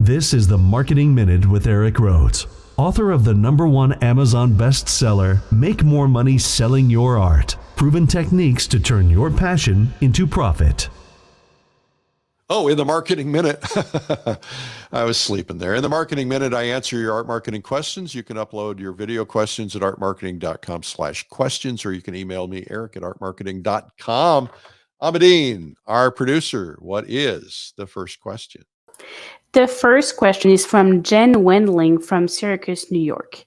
This is the Marketing Minute with Eric Rhoads, author of the #1 Amazon bestseller, Make More Money Selling Your Art, Proven Techniques to Turn Your Passion into Profit. Oh, in the Marketing Minute, I was sleeping there. In the Marketing Minute, I answer your art marketing questions. You can upload your video questions at artmarketing.com/questions, or you can email me, eric@artmarketing.com. Amadine, our producer, what is the first question? The first question is from Jen Wendling from Syracuse, New York.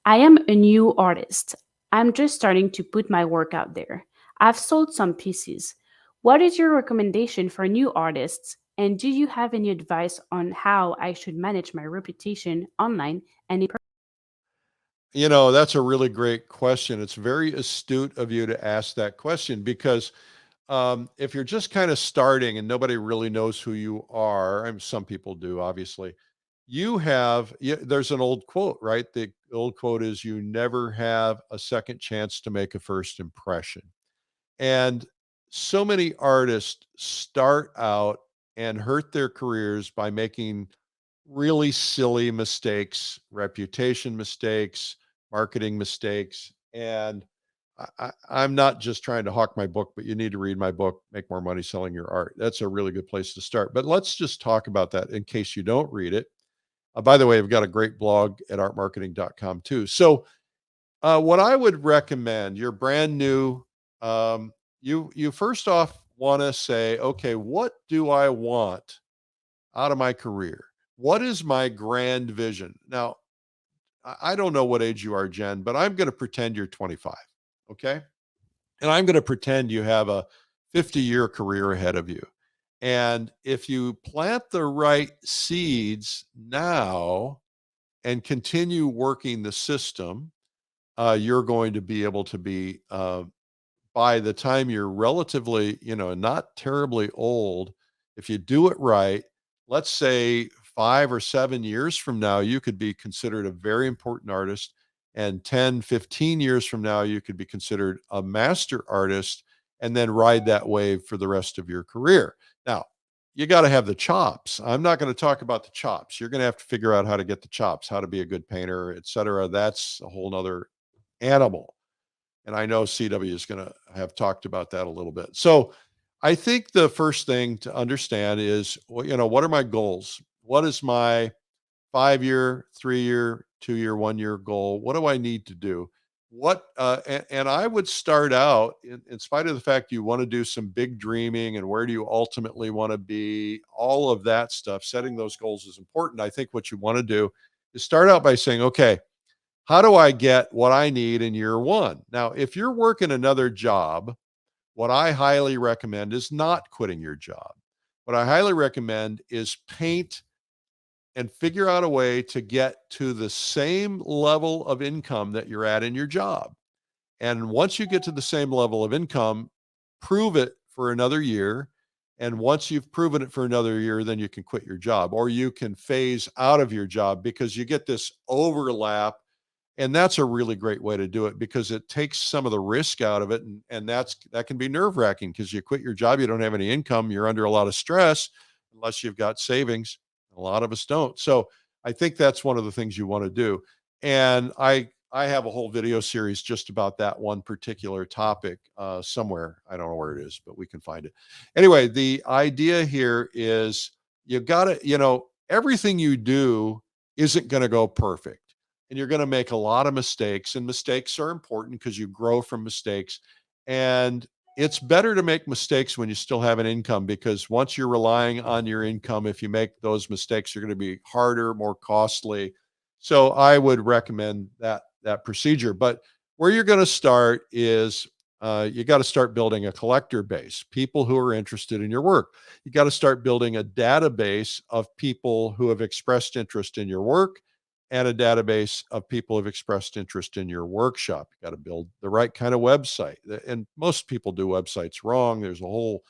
I am a new artist. I'm just starting to put my work out there. I've sold some pieces. What is your recommendation for new artists? And do you have any advice on how I should manage my reputation online and in person? That's a really great question. It's very astute of you to ask that question because if you're just kind of starting and nobody really knows who you are, I mean, some people do, obviously. There's an old quote, right? The old quote is, you never have a second chance to make a first impression. And so many artists start out and hurt their careers by making really silly mistakes, reputation mistakes, marketing mistakes. And I'm not just trying to hawk my book, but you need to read my book, Make More Money Selling Your Art. That's a really good place to start. But let's just talk about that in case you don't read it. By the way, I've got a great blog at artmarketing.com too. So what I would recommend, you're brand new. You first off want to say, okay, what do I want out of my career? What is my grand vision? Now, I don't know what age you are, Jen, but I'm going to pretend you're 25. Okay. And I'm going to pretend you have a 50-year career ahead of you. And if you plant the right seeds now and continue working the system, you're going to be able to be, by the time you're relatively, not terribly old, if you do it right, let's say 5 or 7 years from now, you could be considered a very important artist. And 10, 15 years from now, you could be considered a master artist, and then ride that wave for the rest of your career. Now, you got to have the chops. I'm not going to talk about the chops. You're going to have to figure out how to get the chops, how to be a good painter, et cetera. That's a whole nother animal. And I know CW is going to have talked about that a little bit. So I think the first thing to understand is, well, what are my goals? What is my 5-year, 3-year, 2-year, 1-year goal? What do I need to do? And I would start out, in spite of the fact you want to do some big dreaming and where do you ultimately want to be, all of that stuff, setting those goals is important. I think what you want to do is start out by saying, okay, how do I get what I need in year one? Now, if you're working another job, what I highly recommend is not quitting your job. What I highly recommend is paint and figure out a way to get to the same level of income that you're at in your job. And once you get to the same level of income, prove it for another year. And once you've proven it for another year, then you can quit your job, or you can phase out of your job, because you get this overlap. And that's a really great way to do it, because it takes some of the risk out of it. And that can be nerve wracking, because you quit your job, you don't have any income, you're under a lot of stress unless you've got savings. A lot of us don't. So I think that's one of the things you want to do. And I have a whole video series just about that one particular topic somewhere. I don't know where it is, but we can find it. Anyway, the idea here is, you got to, everything you do isn't going to go perfect. And you're going to make a lot of mistakes, and mistakes are important because you grow from mistakes. And it's better to make mistakes when you still have an income, because once you're relying on your income, if you make those mistakes, they're going to be harder, more costly. So I would recommend that procedure. But where you're going to start is, you got to start building a collector base, people who are interested in your work. You got to start building a database of people who have expressed interest in your work, and a database of people who have expressed interest in your workshop. You got to build the right kind of website. And most people do websites wrong. There's a whole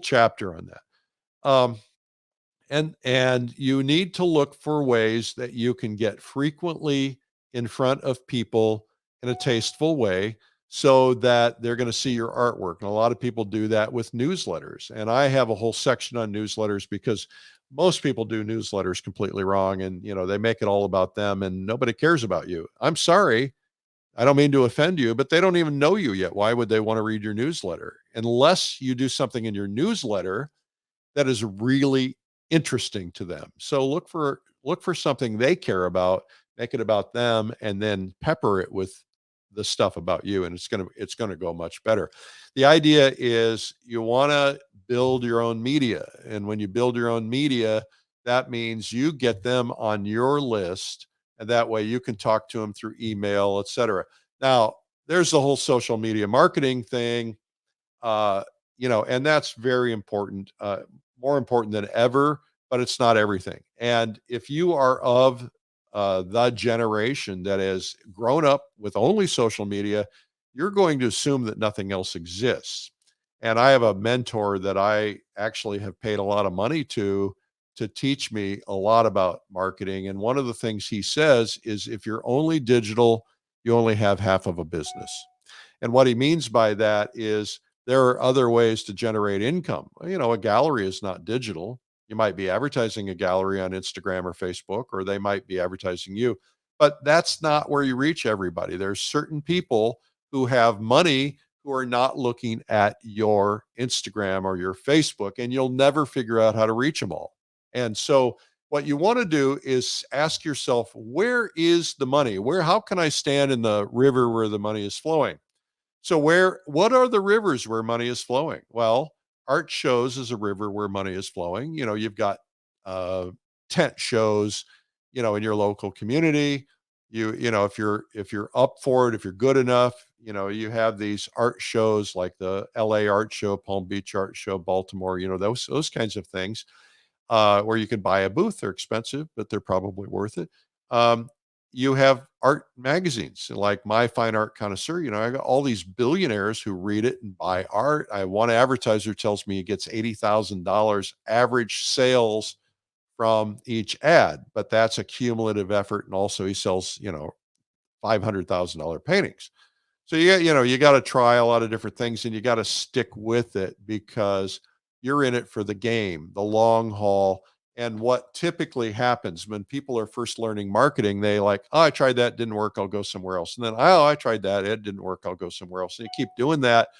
chapter on that. And you need to look for ways that you can get frequently in front of people in a tasteful way, so that they're going to see your artwork. And a lot of people do that with newsletters. And I have a whole section on newsletters, because most people do newsletters completely wrong, and they make it all about them and nobody cares about you. I'm sorry. I don't mean to offend you, but they don't even know you yet. Why would they want to read your newsletter? Unless you do something in your newsletter that is really interesting to them. So look for something they care about, make it about them, and then pepper it with the stuff about you, and it's gonna go much better. The idea is you want to build your own media, and when you build your own media, that means you get them on your list, and that way you can talk to them through email, etc. Now, there's the whole social media marketing thing, uh, and that's very important, more important than ever, but it's not everything. And if you are of the generation that has grown up with only social media, you're going to assume that nothing else exists. And I have a mentor that I actually have paid a lot of money to teach me a lot about marketing. And one of the things he says is if you're only digital, you only have half of a business. And what he means by that is there are other ways to generate income. A gallery is not digital. You might be advertising a gallery on Instagram or Facebook, or they might be advertising you, but that's not where you reach everybody. There's certain people who have money who are not looking at your Instagram or your Facebook, and you'll never figure out how to reach them all. And so, what you want to do is ask yourself, where is the money? How can I stand in the river where the money is flowing? So what are the rivers where money is flowing? Well, art shows is a river where money is flowing. You've got uh, tent shows, in your local community. If you're up for it, if you're good enough, you have these art shows like the LA art show, Palm Beach art show, Baltimore, those kinds of things, where you can buy a booth. They're expensive, but they're probably worth it. Um, you have art magazines like My Fine Art Connoisseur. I got all these billionaires who read it and buy art. One advertiser tells me he gets $80,000 average sales from each ad, but that's a cumulative effort. And also he sells, $500,000 paintings. So you got to try a lot of different things and you got to stick with it because you're in it for the game, the long haul. And what typically happens when people are first learning marketing, they like, oh, I tried that, didn't work, I'll go somewhere else. And then, oh, I tried that, it didn't work, I'll go somewhere else. And you keep doing that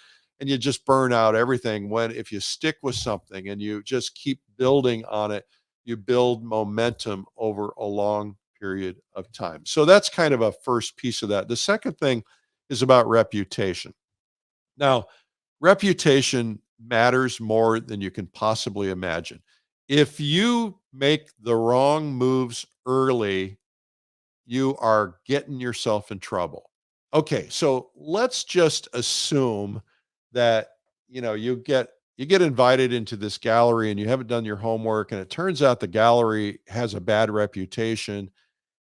and you just burn out everything. When if you stick with something and you just keep building on it, you build momentum over a long period of time. So that's kind of a first piece of that. The second thing is about reputation. Now, reputation matters more than you can possibly imagine. If you make the wrong moves early, you are getting yourself in trouble. Okay, so let's just assume that you get invited into this gallery and you haven't done your homework and it turns out the gallery has a bad reputation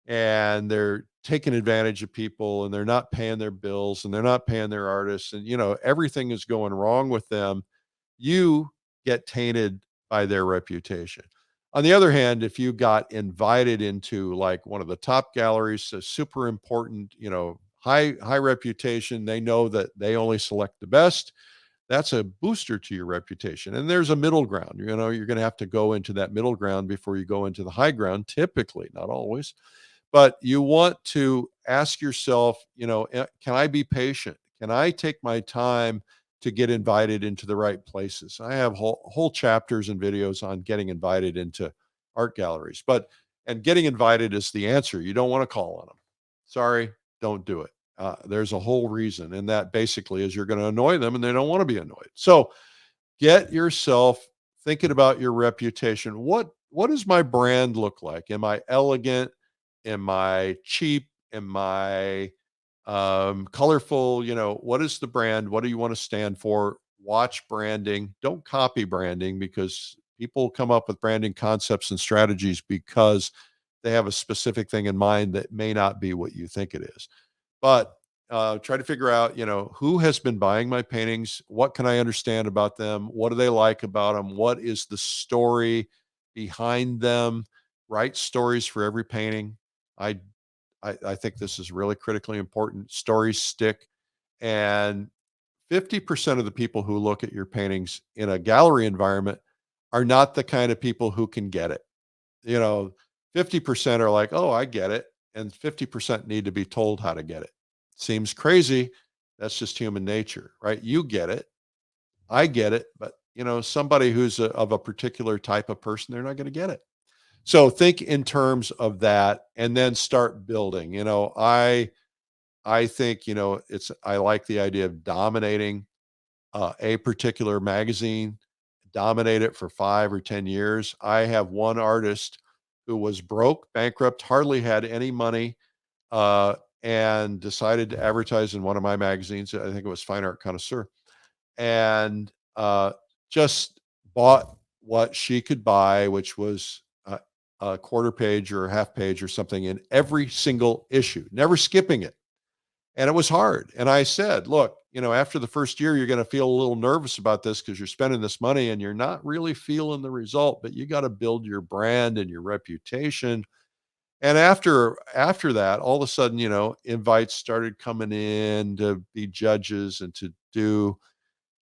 and they're taking advantage of people and they're not paying their bills and they're not paying their artists and everything is going wrong with them. You get tainted by their reputation. On the other hand, if you got invited into like one of the top galleries, a super important, high reputation, they know that they only select the best, that's a booster to your reputation. And there's a middle ground. You're going to have to go into that middle ground before you go into the high ground, typically, not always. But you want to ask yourself, can I be patient? Can I take my time to get invited into the right places? I have whole chapters and videos on getting invited into art galleries, and getting invited is the answer. You don't want to call on them. Sorry, don't do it. There's a whole reason, and that basically is you're going to annoy them, and they don't want to be annoyed. So get yourself thinking about your reputation. What does my brand look like? Am I elegant? Am I cheap? Am I colorful? What is the brand? What do you want to stand for? Watch branding. Don't copy branding because people come up with branding concepts and strategies because they have a specific thing in mind that may not be what you think it is. But try to figure out, who has been buying my paintings? What can I understand about them? What do they like about them? What is the story behind them? Write stories for every painting. I I think this is really critically important. Stories stick, and 50% of the people who look at your paintings in a gallery environment are not the kind of people who can get it. You know, 50% are like, "Oh, I get it," and 50% need to be told how to get it. Seems crazy. That's just human nature, right? You get it. I get it, but somebody who's of a particular type of person, they're not going to get it. So think in terms of that and then start building. I think, I like the idea of dominating a particular magazine, dominate it for 5 or 10 years. I have one artist who was broke, bankrupt, hardly had any money, uh, and decided to advertise in one of my magazines. I think it was Fine Art Connoisseur, and just bought what she could buy, which was a quarter page or a half page or something in every single issue, never skipping it. And it was hard. And I said, look, after the first year, you're going to feel a little nervous about this because you're spending this money and you're not really feeling the result, but you got to build your brand and your reputation. And after that, all of a sudden, invites started coming in to be judges and to do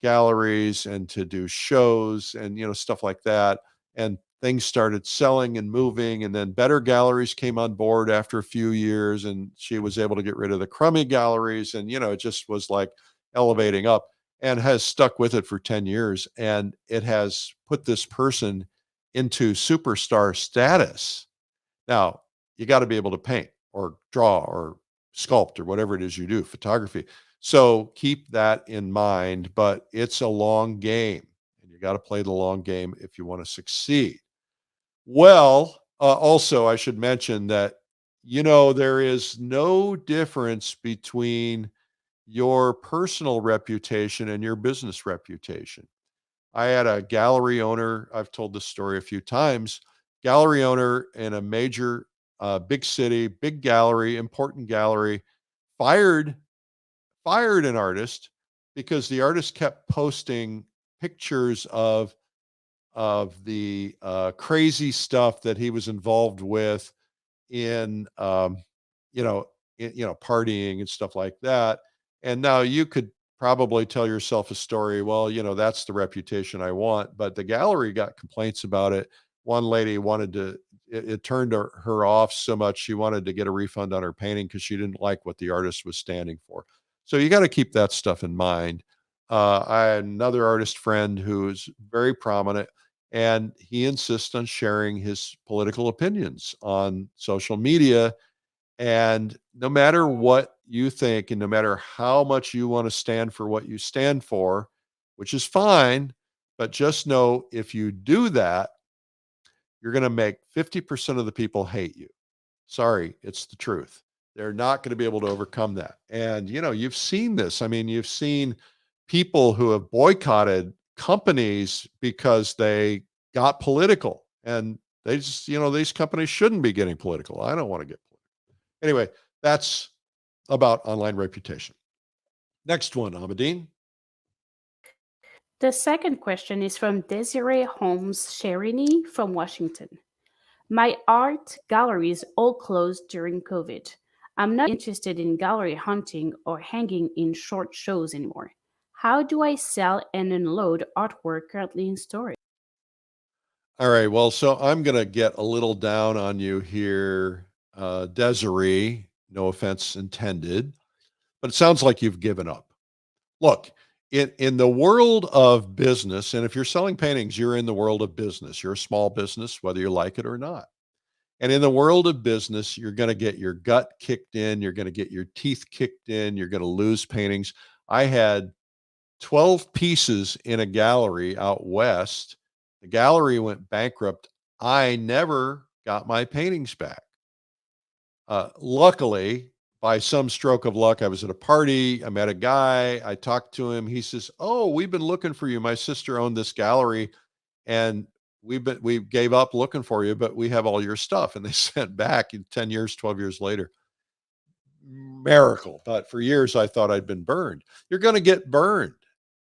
galleries and to do shows and stuff like that, and things started selling and moving, and then better galleries came on board after a few years, and she was able to get rid of the crummy galleries, and it just was like elevating up, and has stuck with it for 10 years, and it has put this person into superstar status. Now, you got to be able to paint or draw or sculpt or whatever it is you do, photography. So keep that in mind, but it's a long game and you got to play the long game if you want to succeed. Well, also, I should mention that, there is no difference between your personal reputation and your business reputation. I had a gallery owner, I've told this story a few times, gallery owner in a major, big city, big gallery, important gallery, fired fired an artist because the artist kept posting pictures of the crazy stuff that he was involved with in you know partying and stuff like that. And now you could probably tell yourself a story, well, that's the reputation I want, but the gallery got complaints about it. One lady wanted to it turned her off so much, she wanted to get a refund on her painting because she didn't like what the artist was standing for. So you got to keep that stuff in mind. I had another artist friend who's very prominent, and he insists on sharing his political opinions on social media. And no matter what you think, and no matter how much you want to stand for what you stand for, which is fine, but just know if you do that, you're going to make 50% of the people hate you. Sorry, it's the truth. They're not going to be able to overcome that. And, you've seen this. I mean, you've seen people who have boycotted companies because they got political, and they just, these companies shouldn't be getting political. I don't want to get political. Anyway, that's about online reputation. Next one, Amadine. The second question is from Desiree Holmes Sherini from Washington. My art galleries all closed during COVID. I'm not interested in gallery hunting or hanging in short shows anymore. How do I sell and unload artwork currently in storage? All right. Well, so I'm going to get a little down on you here, Desiree. No offense intended, but it sounds like you've given up. Look, in the world of business, and if you're selling paintings, you're in the world of business. You're a small business, whether you like it or not. And in the world of business, you're going to get your gut kicked in. You're going to get your teeth kicked in. You're going to lose paintings. I had 12 pieces in a gallery out west. The gallery went bankrupt. I never got my paintings back. Luckily, by some stroke of luck, I was at a party. I met a guy. I talked to him. He says, "Oh, we've been looking for you. My sister owned this gallery, and we gave up looking for you, but we have all your stuff." And they sent back in 10 years, 12 years later. Miracle. But for years, I thought I'd been burned. You're going to get burned.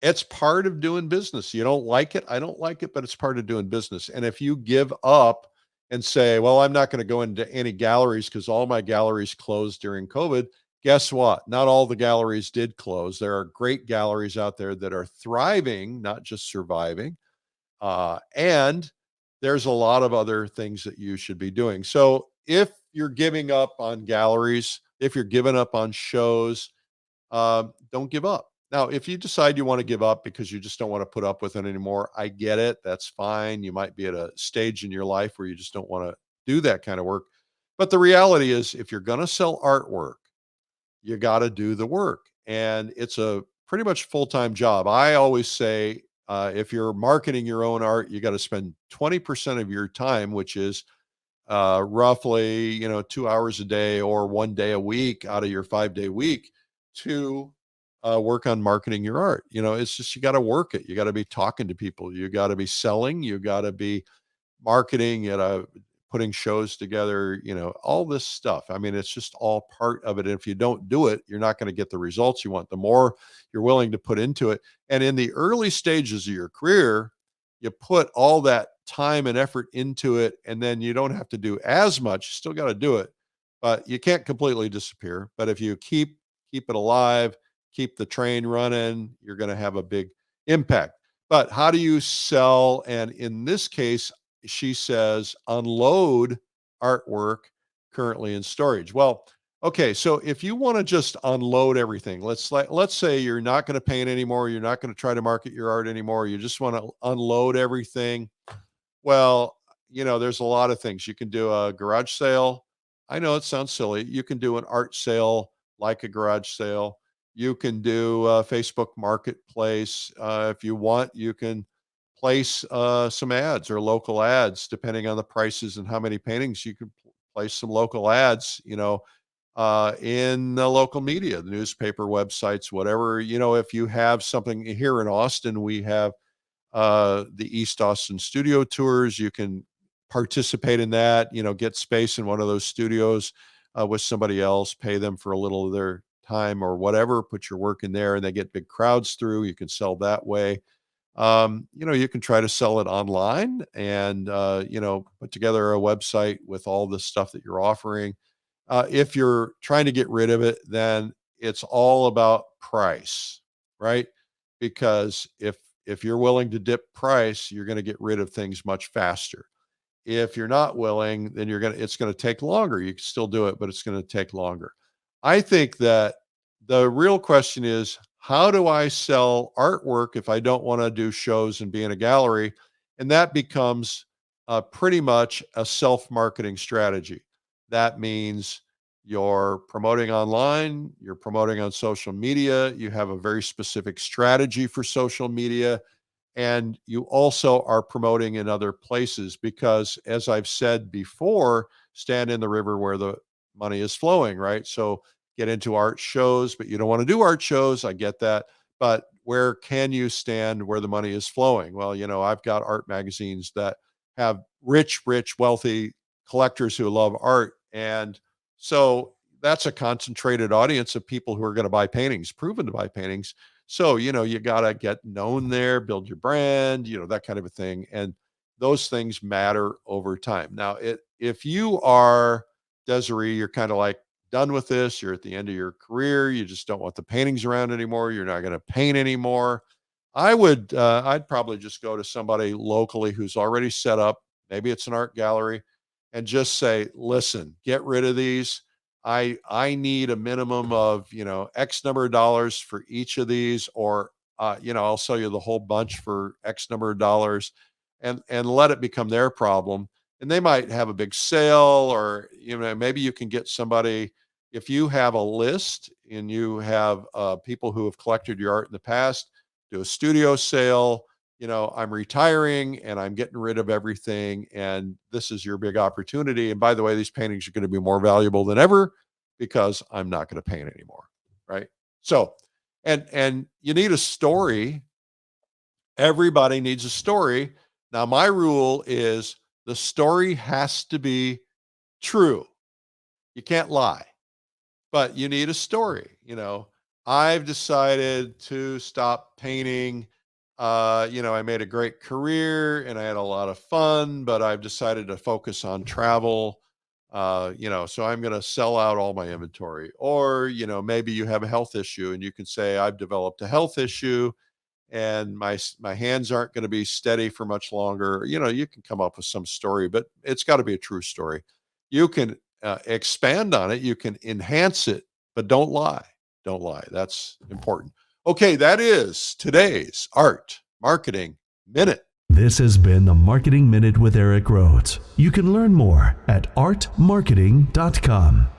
It's part of doing business. You don't like it. I don't like it, but it's part of doing business. And if you give up and say, well, I'm not going to go into any galleries because all my galleries closed during COVID, guess what? Not all the galleries did close. There are great galleries out there that are thriving, not just surviving. And there's a lot of other things that you should be doing. So if you're giving up on galleries, if you're giving up on shows, don't give up. Now, if you decide you want to give up because you just don't want to put up with it anymore, I get it. That's fine. You might be at a stage in your life where you just don't want to do that kind of work. But the reality is, if you're going to sell artwork, you got to do the work. And it's a pretty much full time job. I always say, if you're marketing your own art, you got to spend 20% of your time, which is roughly 2 hours a day or one day a week out of your 5-day week to work on marketing your art. It's just, you got to work it. You got to be talking to people. You got to be selling. You got to be marketing it, putting shows together, all this stuff. I mean, it's just all part of it. And if you don't do it, you're not going to get the results you want. The more you're willing to put into it. And in the early stages of your career, you put all that time and effort into it, and then you don't have to do as much. You still got to do it, but you can't completely disappear. But if you keep it alive, keep the train running, you're going to have a big impact. But how do you sell? And in this case, she says, unload artwork currently in storage. Well, okay, so if you want to just unload everything, let's say you're not going to paint anymore, you're not going to try to market your art anymore, you just want to unload everything. Well, there's a lot of things. You can do a garage sale. I know it sounds silly. You can do an art sale like a garage sale. You can do a Facebook Marketplace. If you want, you can place some ads or local ads, depending on the prices and how many paintings. You can place some local ads, in the local media, the newspaper, websites, whatever. If you have something here in Austin, we have the East Austin studio tours. You can participate in that, get space in one of those studios with somebody else, pay them for a little of their time or whatever, put your work in there, and they get big crowds through. You can sell that way. You can try to sell it online and, put together a website with all the stuff that you're offering. If you're trying to get rid of it, then it's all about price, right? Because if you're willing to dip price, you're going to get rid of things much faster. If you're not willing, then it's going to take longer. You can still do it, but it's going to take longer. I think that the real question is, how do I sell artwork if I don't want to do shows and be in a gallery? And that becomes pretty much a self-marketing strategy. That means you're promoting online, you're promoting on social media, you have a very specific strategy for social media, and you also are promoting in other places because, as I've said before, stand in the river where the money is flowing, right? So get into art shows, but you don't want to do art shows. I get that. But where can you stand where the money is flowing? Well, I've got art magazines that have rich, wealthy collectors who love art. And so that's a concentrated audience of people who are going to buy paintings, proven to buy paintings. So, you got to get known there, build your brand, that kind of a thing. And those things matter over time. Now, if you are Desiree, you're kind of like done with this, you're at the end of your career, you just don't want the paintings around anymore, you're not going to paint anymore. I'd probably just go to somebody locally who's already set up. Maybe it's an art gallery, and just say, listen, get rid of these. I need a minimum of, X number of dollars for each of these, or, I'll sell you the whole bunch for X number of dollars, and let it become their problem. And they might have a big sale, or, maybe you can get somebody, if you have a list and you have people who have collected your art in the past, do a studio sale. I'm retiring and I'm getting rid of everything, and this is your big opportunity. And by the way, these paintings are going to be more valuable than ever because I'm not going to paint anymore. Right. So, and you need a story. Everybody needs a story. Now, my rule is the story has to be true. You can't lie, but you need a story. I've decided to stop painting. I made a great career and I had a lot of fun, but I've decided to focus on travel. So I'm going to sell out all my inventory. Or, maybe you have a health issue and you can say, I've developed a health issue and my hands aren't going to be steady for much longer. You can come up with some story, but it's got to be a true story. You can expand on it, you can enhance it, but don't lie. Don't lie. That's important. Okay, that is today's Art Marketing Minute. This has been the Marketing Minute with Eric Rhoads. You can learn more at artmarketing.com.